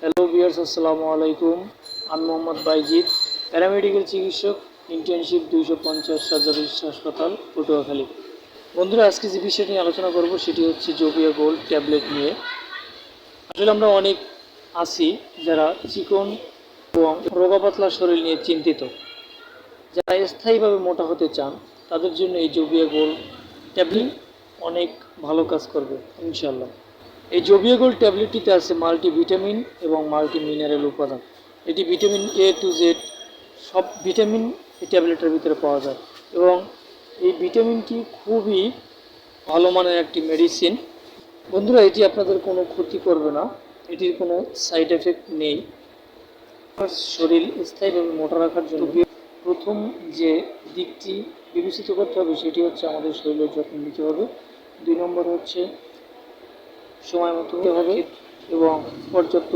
Hello viewers, আসসালামু আলাইকুম। আমি মোহাম্মদ বাইজিদ, প্যারামেডিক্যাল চিকিৎসক, ইন্টার্নশিপ 250 সার্জারি হাসপাতাল, পটুয়াখালী। বন্ধুরা, আজকে যে বিষয় নিয়ে আলোচনা করব সেটি হচ্ছে জোভিয়া গোল্ড ট্যাবলেট নিয়ে। আসলে আমরা অনেক আছি যারা চিকন এবং রোগাপাতলা শরীর নিয়ে চিন্তিত। যারা স্থায়ীভাবে মোটা হতে চান তাদের জন্য এই জোভিয়া গোল্ড ট্যাবলেট অনেক ভালো কাজ করবে ইনশাল্লাহ। এই জোভিয়া গোল্ড ট্যাবলেটটিতে আছে মাল্টিভিটামিন এবং মাল্টি মিনারেল উপাদান। এটি ভিটামিন A to Z সব ভিটামিন এই ট্যাবলেটের ভিতরে পাওয়া যায় এবং এই ভিটামিনটি খুবই ভালো মানের একটি মেডিসিন। বন্ধুরা, এটি আপনাদের কোনো ক্ষতি করবে না, এটির কোনো সাইড এফেক্ট নেই। শরীর স্থায়ীভাবে মোটা রাখার জন্য প্রথম যে দিকটি বিবেচিত করতে হবে সেটি হচ্ছে আমাদের শরীরের যত্ন নিতে হবে। 2 নম্বর হচ্ছে সময় মতো হবে এবং পর্যাপ্ত